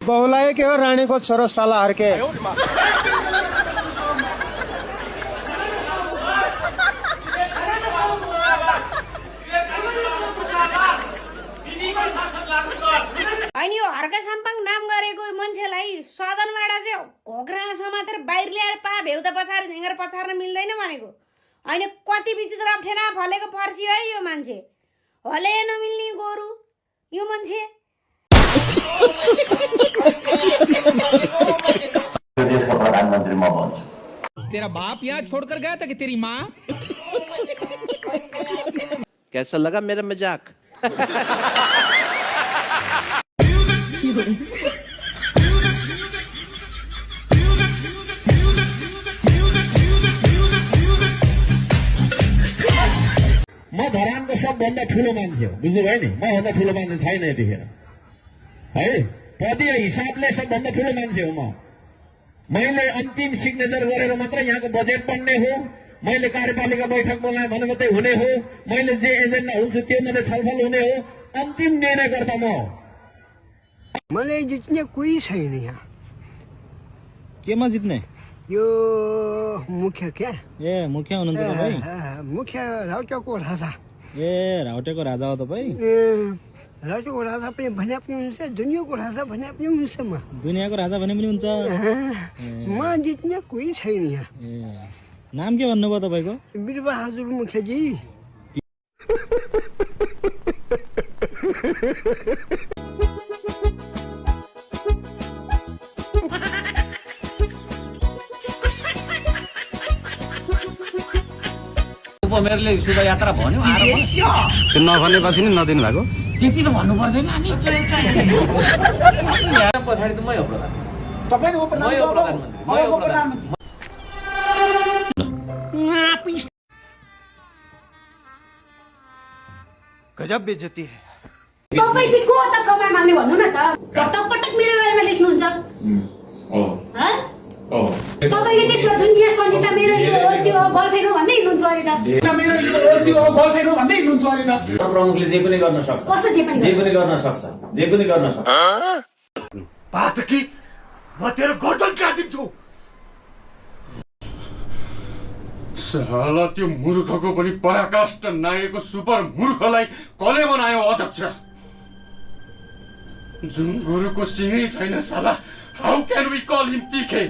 बहुलाए के हो रानीको छोरो साला हर्के। अनि यो हर्का साम्पाङ नाम गरेको मान्छेलाई सदनबाट चाहिँ घोक्रामा समातेर बाहिर ल्याएर पा भेउता पछाडि झिङ्गर पछार्न मिल्दैन भनेको। अनि कति विचित्र अप्ठेना फलेको फर्सी है यो मान्छे। हले नमिल्ने गोरु यो मान्छे। देश का प्रधानमंत्री मैं बन्छु। तेरा बाप यहाँ छोड़कर गया था कि तेरी माँ? कैसा लगा मेरा मजाक? म धरानको सबभन्दा ठुलो मान्छे हो, बुझ्नुभयो नि। मभन्दा ठुलो मान्छे छैन यतिखेर है। पदीय हिसाबले सबभन्दा ठुलो मान्छे हो म। मैले अन्तिम सिग्नेचर गरेर मात्र यहाँको बजेट बन्ने हो। मैले कार्यपालिका बैठक बोलाएँ भने मात्रै हुने हो। मैले जे एजेन्डा हुन्छ त्यो मात्रै छलफल हुने हो। अन्तिम निर्णयकर्ता म हो। मलाई जित्ने कोही छैन यहाँ। केमा जित्ने? यो मुख्य क्या? ए मुख्य हुनुहुन्छ तपाईँ? मुख्य राउटेको राजा। ए राउटेको राजा हो तपाईँ? राउटेको राजा पनि भने पनि हुन्छ, दुनियाँको राजा भने पनि हुन्छ। म दुनियाँको राजा भने पनि हुन्छ। म जित्ने कोही छैन यहाँ। ए नाम के भन्नुभयो तपाईँको? वीरबहादुर मुखियाजी। उपमेयरले शुभ यात्रा भन्यो त्यो नभनेपछि नि नदिनु भएको त्यति त भन्नु पर्दैन नि। पछाडि त मै हो प्रधान। तपाईको प्रधानमन्त्री। गजब बेइज्जती है। तपाईँ चाहिँ को त प्रमाण माग्ने भन्नु न त। पटक पटक मेरो बारेमा लेख्नुहुन्छ। तपाईले त्यसमा दुनिया सञ्चिता मेरो यो त्यो गर्लफ्रेन्ड हो भन्दै हिँड्नुहुन्छ अरे त। मेरो यो त्यो गर्लफ्रेन्ड हो भन्दै हिँड्नुहुन्छ अरे त। प्रमुखले जे पनि गर्न सक्छ। कसो जे पनि गर्न सक्छ। जे पनि गर्न सक्छ। पातकी म तेरो गर्दन काटिदिन्छु। साला त्यो मूर्खको पनि पराकाष्ठ नागेको सुपर मूर्खलाई कसले बनायो अध्यक्ष? जुन गुरुको सिङै छैन साला, how can we call him Tikhe?